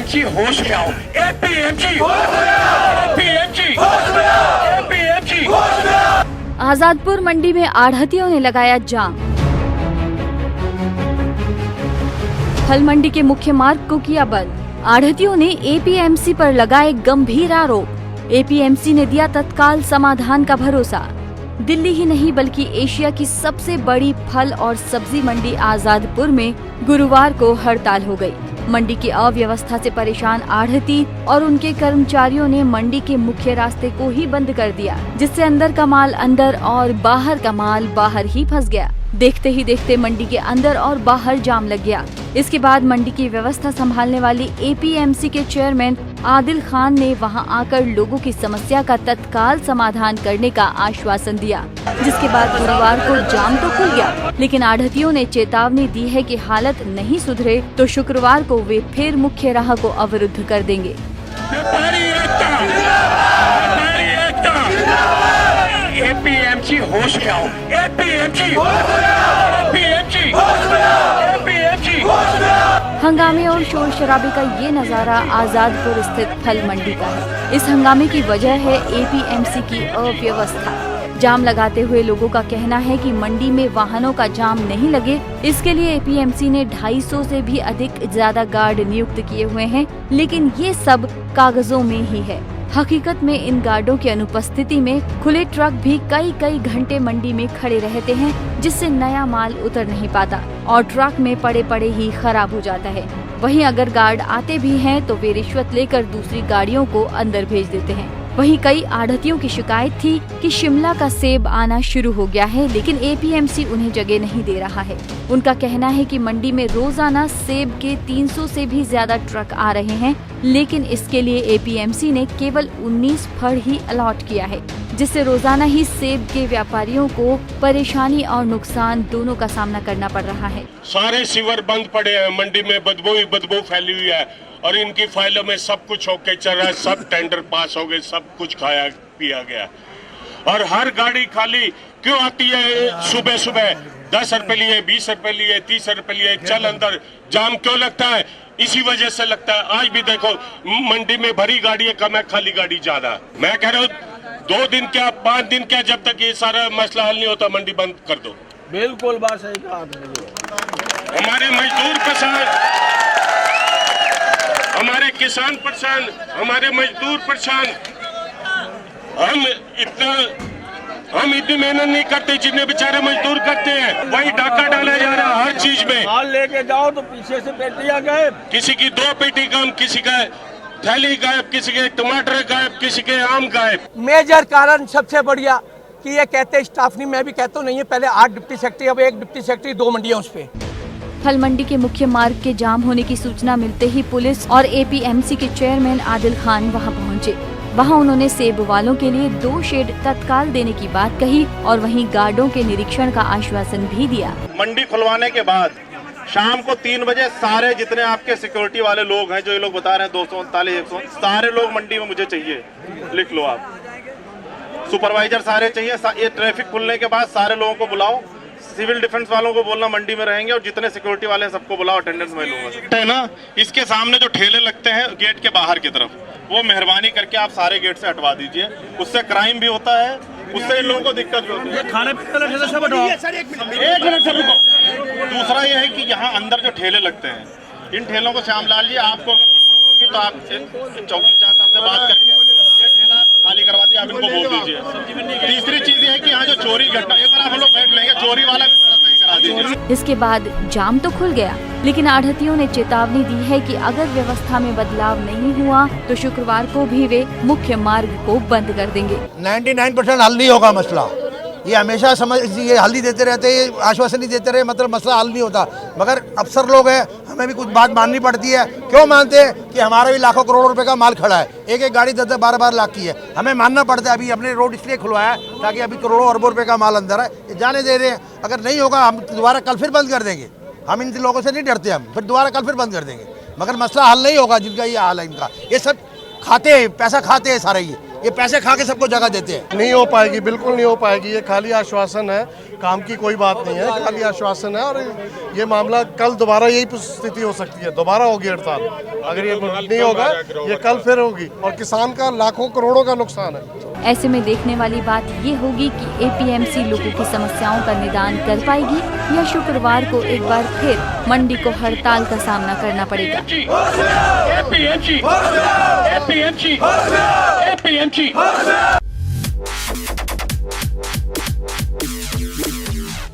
APMC होश में आओ, एपीएमसी होश में आओ, एपीएमसी होश में आओ, एपीएमसी होश में आओ। आजादपुर मंडी में आढ़तियों ने लगाया जाम। फल मंडी के मुख्य मार्ग को किया बंद। आढ़तियों ने एपीएमसी पर लगाए गंभीर आरोप। एपीएमसी ने दिया तत्काल समाधान का भरोसा। दिल्ली ही नहीं बल्कि एशिया की सबसे बड़ी फल और सब्जी मंडी आजादपुर में गुरुवार को हड़ताल हो गई। मंडी की अव्यवस्था से परेशान आढ़ती और उनके कर्मचारियों ने मंडी के मुख्य रास्ते को ही बंद कर दिया, जिससे अंदर का माल अंदर और बाहर का माल बाहर ही फंस गया। देखते ही देखते मंडी के अंदर और बाहर जाम लग गया। इसके बाद मंडी की व्यवस्था संभालने वाली एपीएमसी के चेयरमैन आदिल खान ने वहां आकर लोगों की समस्या का तत्काल समाधान करने का आश्वासन दिया, जिसके बाद गुरुवार को जाम तो खुल गया, लेकिन आढ़तियों ने चेतावनी दी है कि हालत नहीं सुधरे तो शुक्रवार को वे फिर मुख्य राह को अवरुद्ध कर देंगे। एपीएमसी होश में आओ, एपीएमसी होश में आओ, एपीएमसी होश में आओ, एपीएमसी होश में आओ। हंगामे और शोर शराबे का ये नजारा आजादपुर स्थित फल मंडी का है। इस हंगामे की वजह है एपीएमसी की अव्यवस्था। जाम लगाते हुए लोगों का कहना है कि मंडी में वाहनों का जाम नहीं लगे, इसके लिए एपीएमसी ने 250 से भी अधिक ज्यादा गार्ड नियुक्त किए हुए हैं, लेकिन ये सब कागजों में ही है। हकीकत में इन गार्डों की अनुपस्थिति में खुले ट्रक भी कई घंटे मंडी में खड़े रहते हैं, जिससे नया माल उतर नहीं पाता और ट्रक में पड़े पड़े ही खराब हो जाता है। वहीं अगर गार्ड आते भी हैं तो वे रिश्वत लेकर दूसरी गाड़ियों को अंदर भेज देते हैं। वहीं कई आढ़तियों की शिकायत थी कि शिमला का सेब आना शुरू हो गया है, लेकिन एपीएमसी उन्हें जगह नहीं दे रहा है। उनका कहना है कि मंडी में रोजाना सेब के 300 से भी ज्यादा ट्रक आ रहे हैं, लेकिन इसके लिए एपीएमसी ने केवल 19 फड़ ही अलॉट किया है, जिससे रोजाना ही सेब के व्यापारियों को परेशानी और नुकसान दोनों का सामना करना पड़ रहा है। सारे सीवर बंद पड़े हैं, मंडी में बदबू ही बदबू फैली हुई है और इनकी फाइलों में सब कुछ ओके चल रहा है, सब टेंडर पास हो गए, सब कुछ खाया पिया गया और हर गाड़ी खाली क्यों आती है? सुबह सुबह 10 रुपए लिए, 20 रुपए लिए, 30 रुपए लिए, चल अंदर। जाम क्यों लगता है? इसी वजह से लगता है। आज भी देखो मंडी में भरी गाड़ी कम है, खाली गाड़ी ज्यादा। मैं कह रहा हूँ 2 दिन क्या 5 दिन क्या, जब तक ये सारा मसला हल नहीं होता मंडी बंद कर दो। बिल्कुल बात सही कहा आपने। हमारे मजदूर परेशान, हमारे किसान परेशान, हमारे मजदूर परेशान। हम इतनी मेहनत नहीं करते जितने बेचारे मजदूर करते हैं। वही डाका डाला जा रहा है हर चीज में। माल लेके जाओ तो पीछे से पेटियां गायब, किसी की 2 पेटी कम, किसी का थैली गायब, किसी के टमाटर गायब, किसी के आम गायब। मेजर कारण सबसे बढ़िया कि ये कहते स्टाफ नहीं, मैं भी कहता हूँ नहीं है। पहले 8 डिप्टी सेक्रेटरी, अब 1 डिप्टी सेक्रेटरी, 2 मंडियां उस पे। फल मंडी के मुख्य मार्ग के जाम होने की सूचना मिलते ही पुलिस और एपीएमसी के चेयरमैन आदिल खान वहां पहुंचे। वहां उन्होंने सेब वालों के लिए 2 शेड तत्काल देने की बात कही और वहीं गार्डों के निरीक्षण का आश्वासन भी दिया। मंडी खुलवाने के बाद शाम को 3 बजे सारे जितने आपके सिक्योरिटी वाले लोग हैं, जो ये लोग बता रहे हैं 239, 100, सारे लोग मंडी में मुझे चाहिए। लिख लो आप, सुपरवाइजर सारे चाहिए। ये ट्रैफिक खुलने के बाद सारे लोगों को बुलाओ। सिविल डिफेंस वालों को बोलना मंडी में रहेंगे और जितने सिक्योरिटी वाले हैं सबको बुलाओ, अटेंडेंस में लूंगा। है ना, इसके सामने जो ठेले लगते हैं गेट के बाहर की तरफ, वो मेहरबानी करके आप सारे गेट से हटवा दीजिए। उससे क्राइम भी होता है, उससे इन लोगों को दिक्कत भी होती है। खाने पीने वाले ठेले सब हटाओ। दूसरा ये है कि यहाँ अंदर जो ठेले लगते हैं, इन ठेलों को श्यामलाल जी आपको तो आप चौकी इंचार्ज साहब से बात करके ये ठेला खाली करवा दिए, आप इनको बोल दीजिए। तीसरी चीज ये है कि यहाँ जो चोरी घटना, एक बार आप हम लोग बैठ लेंगे, चोरी वाला सही करा दीजिए। इसके बाद जाम तो खुल गया, लेकिन आढ़तियों ने चेतावनी दी है कि अगर व्यवस्था में बदलाव नहीं हुआ तो शुक्रवार को भी वे मुख्य मार्ग को बंद कर देंगे। 99% हल नहीं होगा मसला। ये हमेशा ये हल ही देते रहते, आश्वासन ही देते रहे, मतलब मसला हल नहीं होता। मगर अफसर लोग हैं, हमें भी कुछ बात माननी पड़ती है। क्यों मानते हैं कि हमारा भी लाखों करोड़ों रुपए का माल खड़ा है, एक गाड़ी 10-10, 12-12 लाख की है, हमें मानना पड़ता है। अभी अपने रोड इसलिए खुलवाया ताकि अभी करोड़ों अरबों रुपए का माल अंदर है, जाने दे रहे हैं। अगर नहीं होगा हम दोबारा कल फिर बंद कर देंगे। हम इन लोगों से नहीं डरते, हम फिर दोबारा कल फिर बंद कर देंगे, मगर मसला हल नहीं होगा। जिनका ये हाल है इनका, ये सब खाते हैं, पैसा खाते हैं सारे, ये ये पैसे खा के सबको जगह देते हैं। नहीं हो पाएगी, बिल्कुल नहीं हो पाएगी। ये खाली आश्वासन है, काम की कोई बात नहीं है, खाली आश्वासन है। और ये मामला कल दोबारा यही स्थिति हो सकती है, दोबारा होगी हड़ताल। अगर ये नहीं होगा, ये कल फिर होगी और किसान का लाखों करोड़ों का नुकसान है। ऐसे में देखने वाली बात ये होगी कि एपीएमसी लोगों की समस्याओं का निदान कर पाएगी या शुक्रवार को एक बार फिर मंडी को हड़ताल का सामना करना पड़ेगा। APMG